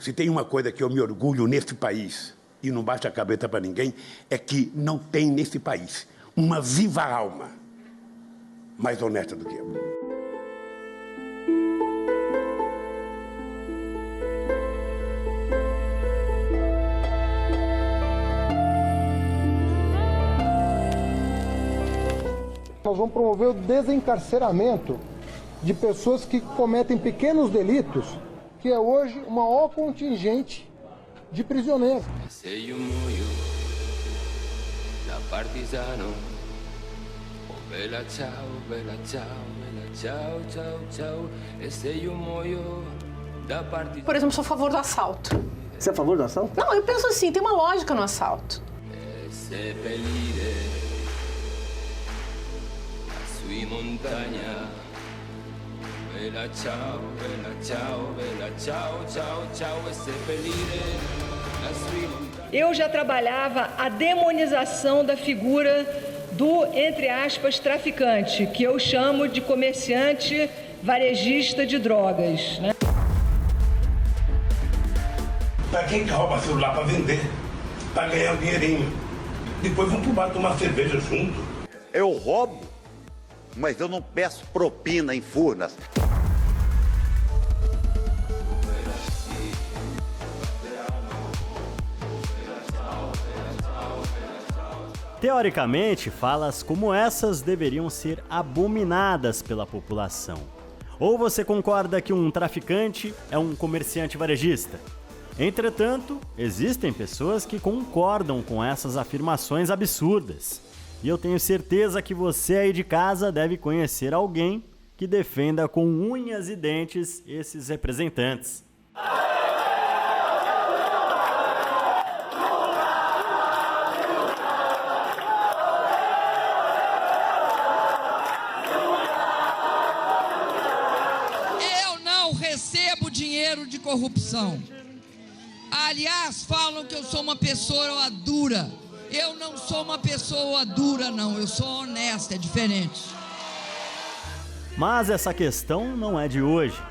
Se tem uma coisa que eu me orgulho nesse país, e não baixa a cabeça para ninguém, é que não tem nesse país uma viva alma mais honesta do que eu. Nós vamos promover o desencarceramento de pessoas que cometem pequenos delitos, que é hoje o maior contingente de prisioneiros. Por exemplo, sou a favor do assalto. Você é a favor do assalto? Não, eu penso assim, tem uma lógica no assalto. Eu já trabalhava a demonização da figura do, entre aspas, traficante, que eu chamo de comerciante varejista de drogas, né? Para quem que rouba celular para vender, para ganhar um dinheirinho. Depois vão pro bar tomar cerveja junto. Eu roubo, mas eu não peço propina em Furnas. Teoricamente, falas como essas deveriam ser abominadas pela população. Ou você concorda que um traficante é um comerciante varejista? Entretanto, existem pessoas que concordam com essas afirmações absurdas. E eu tenho certeza que você aí de casa deve conhecer alguém que defenda com unhas e dentes esses representantes. Eu não recebo dinheiro de corrupção. Aliás, falam que eu sou uma pessoa dura. Eu não sou uma pessoa dura, não. Eu sou honesta, é diferente. Mas essa questão não é de hoje.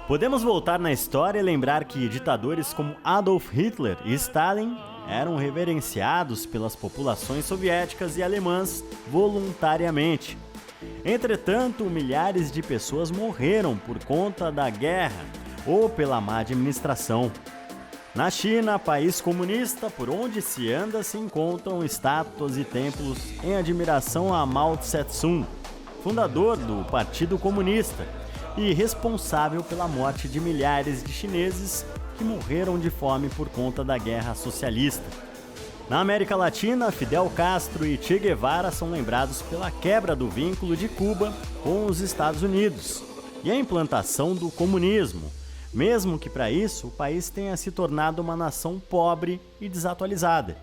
Podemos voltar na história e lembrar que ditadores como Adolf Hitler e Stalin eram reverenciados pelas populações soviéticas e alemãs voluntariamente. Entretanto, milhares de pessoas morreram por conta da guerra ou pela má administração. Na China, país comunista, por onde se anda se encontram estátuas e templos em admiração a Mao Tse-tung, fundador do Partido Comunista e responsável pela morte de milhares de chineses que morreram de fome por conta da guerra socialista. Na América Latina, Fidel Castro e Che Guevara são lembrados pela quebra do vínculo de Cuba com os Estados Unidos e a implantação do comunismo, mesmo que para isso o país tenha se tornado uma nação pobre e desatualizada.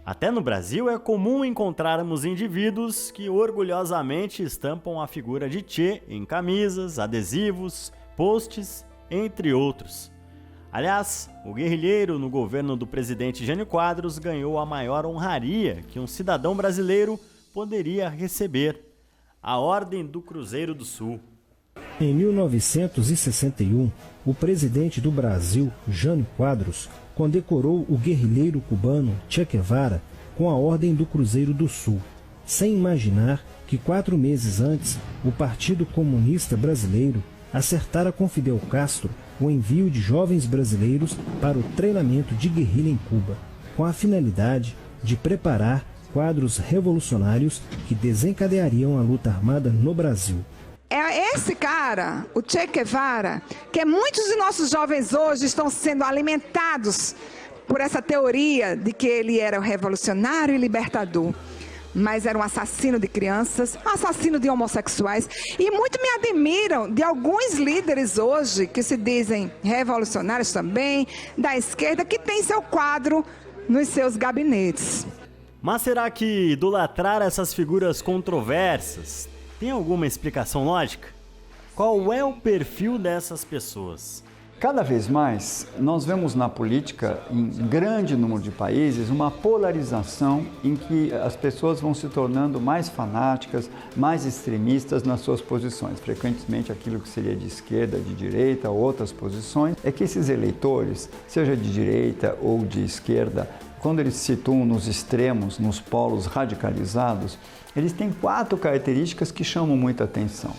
Até no Brasil é comum encontrarmos indivíduos que orgulhosamente estampam a figura de Che em camisas, adesivos, posts, entre outros. Aliás, o guerrilheiro no governo do presidente Jânio Quadros ganhou a maior honraria que um cidadão brasileiro poderia receber: a Ordem do Cruzeiro do Sul. Em 1961, o presidente do Brasil, Jânio Quadros, condecorou o guerrilheiro cubano Che Guevara com a Ordem do Cruzeiro do Sul, sem imaginar que 4 meses antes o Partido Comunista Brasileiro acertara com Fidel Castro o envio de jovens brasileiros para o treinamento de guerrilha em Cuba, com a finalidade de preparar quadros revolucionários que desencadeariam a luta armada no Brasil. É esse cara, o Che Guevara, que muitos de nossos jovens hoje estão sendo alimentados por essa teoria de que ele era o revolucionário e libertador, mas era um assassino de crianças, um assassino de homossexuais, e muito me admiram de alguns líderes hoje que se dizem revolucionários também, da esquerda, que tem seu quadro nos seus gabinetes. Mas será que idolatrar essas figuras controversas tem alguma explicação lógica? Qual é o perfil dessas pessoas? Cada vez mais, nós vemos na política, em grande número de países, uma polarização em que as pessoas vão se tornando mais fanáticas, mais extremistas nas suas posições. Frequentemente, aquilo que seria de esquerda, de direita, outras posições, é que esses eleitores, seja de direita ou de esquerda, quando eles se situam nos extremos, nos polos radicalizados, eles têm 4 características que chamam muita atenção.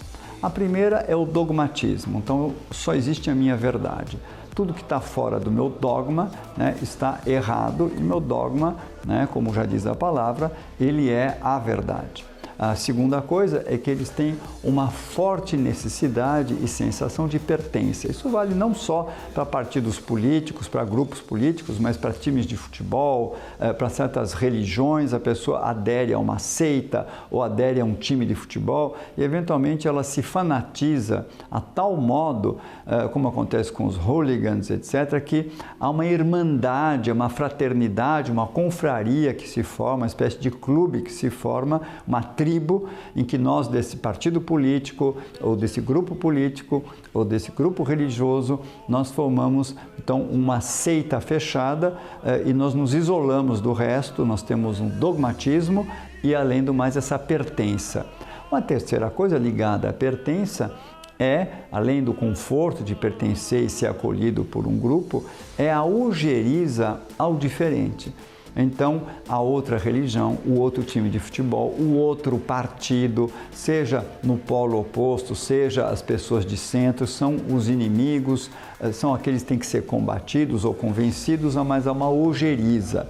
A primeira é o dogmatismo, então só existe a minha verdade. Tudo que está fora do meu dogma, né, está errado, e meu dogma, né, como já diz a palavra, ele é a verdade. A segunda coisa é que eles têm uma forte necessidade e sensação de pertença. Isso vale não só para partidos políticos, para grupos políticos, mas para times de futebol, para certas religiões. A pessoa adere a uma seita ou adere a um time de futebol e, eventualmente, ela se fanatiza a tal modo, como acontece com os hooligans, etc., que há uma irmandade, uma fraternidade, uma confraria que se forma, uma espécie de clube que se forma, uma tribo em que nós, desse partido político, ou desse grupo político, ou desse grupo religioso, nós formamos, então, uma seita fechada e nós nos isolamos do resto, nós temos um dogmatismo e, além do mais, essa pertença. Uma terceira coisa ligada à pertença é, além do conforto de pertencer e ser acolhido por um grupo, é a algeriza ao diferente. Então, a outra religião, o outro time de futebol, o outro partido, seja no polo oposto, seja as pessoas de centro, são os inimigos, são aqueles que têm que ser combatidos ou convencidos, mas há uma ojeriza.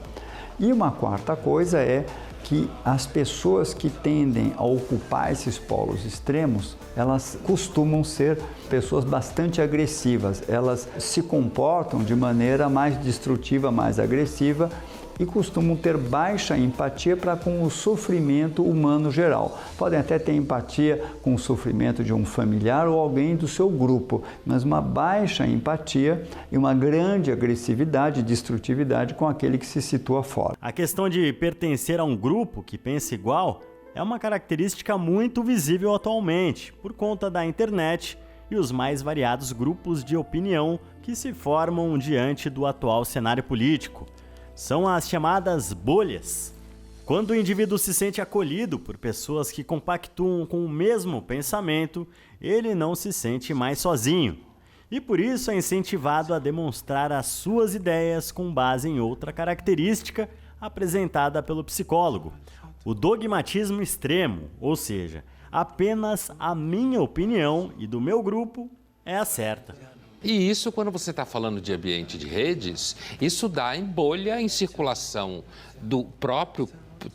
E uma quarta coisa é que as pessoas que tendem a ocupar esses polos extremos, elas costumam ser pessoas bastante agressivas, elas se comportam de maneira mais destrutiva, mais agressiva, e costumam ter baixa empatia para com o sofrimento humano geral. Podem até ter empatia com o sofrimento de um familiar ou alguém do seu grupo, mas uma baixa empatia e uma grande agressividade e destrutividade com aquele que se situa fora. A questão de pertencer a um grupo que pensa igual é uma característica muito visível atualmente, por conta da internet e os mais variados grupos de opinião que se formam diante do atual cenário político. São as chamadas bolhas. Quando o indivíduo se sente acolhido por pessoas que compactuam com o mesmo pensamento, ele não se sente mais sozinho. E por isso é incentivado a demonstrar as suas ideias com base em outra característica apresentada pelo psicólogo: o dogmatismo extremo, ou seja, apenas a minha opinião e do meu grupo é a certa. E isso, quando você está falando de ambiente de redes, isso dá em bolha, em circulação do próprio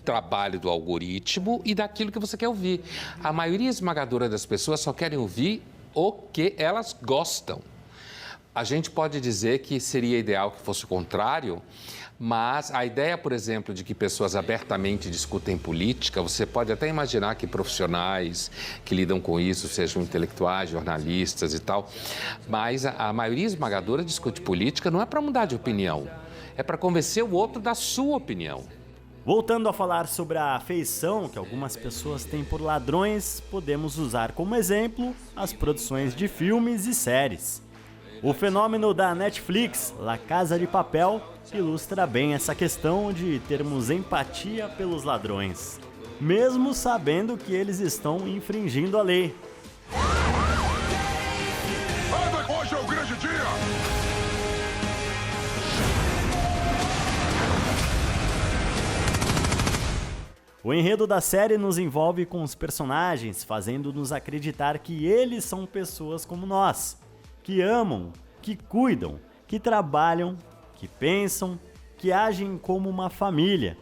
trabalho do algoritmo e daquilo que você quer ouvir. A maioria esmagadora das pessoas só querem ouvir o que elas gostam. A gente pode dizer que seria ideal que fosse o contrário, mas a ideia, por exemplo, de que pessoas abertamente discutem política, você pode até imaginar que profissionais que lidam com isso sejam intelectuais, jornalistas e tal, mas a maioria esmagadora discute política não é para mudar de opinião, é para convencer o outro da sua opinião. Voltando a falar sobre a afeição que algumas pessoas têm por ladrões, podemos usar como exemplo as produções de filmes e séries. O fenômeno da Netflix, La Casa de Papel, ilustra bem essa questão de termos empatia pelos ladrões, mesmo sabendo que eles estão infringindo a lei. Hoje é o grande dia! O enredo da série nos envolve com os personagens, fazendo-nos acreditar que eles são pessoas como nós, que amam, que cuidam, que trabalham, que pensam, que agem como uma família,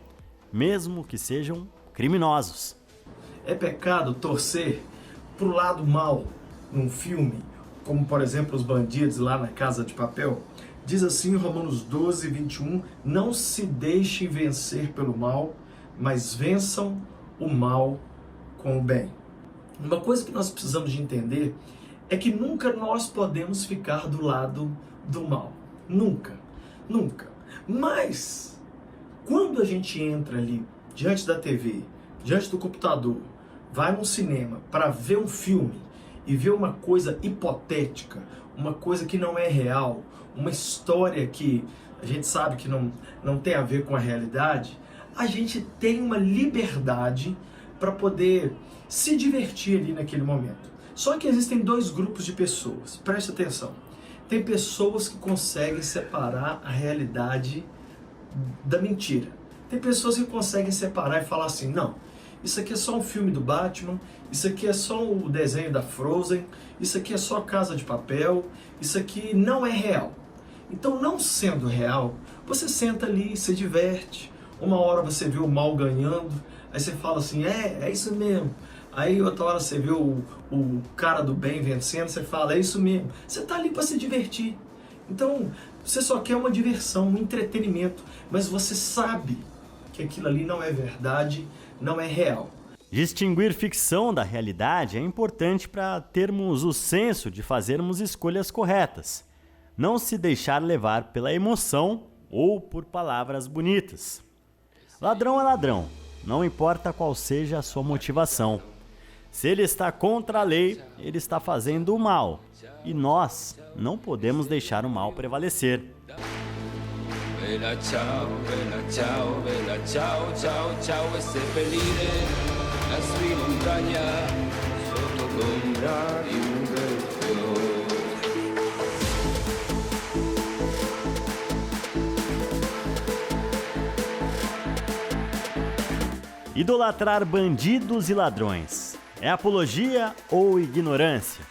mesmo que sejam criminosos. É pecado torcer pro lado mal num filme, como por exemplo os bandidos lá na Casa de Papel? Diz assim Romanos 12, 21, não se deixem vencer pelo mal, mas vençam o mal com o bem. Uma coisa que nós precisamos de entender é que nunca nós podemos ficar do lado do mal. Nunca. Nunca. Mas, quando a gente entra ali, diante da TV, diante do computador, vai num cinema para ver um filme e vê uma coisa hipotética, uma coisa que não é real, uma história que a gente sabe que não tem a ver com a realidade, a gente tem uma liberdade para poder se divertir ali naquele momento. Só que existem dois grupos de pessoas, preste atenção. Tem pessoas que conseguem separar a realidade da mentira. Tem pessoas que conseguem separar e falar assim, não, isso aqui é só um filme do Batman, isso aqui é só o desenho da Frozen, isso aqui é só Casa de Papel, isso aqui não é real. Então, não sendo real, você senta ali e se diverte. Uma hora você vê o mal ganhando, aí você fala assim, é isso mesmo. Aí outra hora você vê o cara do bem vencendo, você fala, é isso mesmo. Você está ali para se divertir. Então, você só quer uma diversão, um entretenimento, mas você sabe que aquilo ali não é verdade, não é real. Distinguir ficção da realidade é importante para termos o senso de fazermos escolhas corretas. Não se deixar levar pela emoção ou por palavras bonitas. Ladrão é ladrão, não importa qual seja a sua motivação. Se ele está contra a lei, ele está fazendo o mal. E nós não podemos deixar o mal prevalecer. Bella ciao, bella ciao, ciao, ciao e seppellire la sua montagna sotto l'ombra di un bel fiore. Idolatrar bandidos e ladrões é apologia ou ignorância?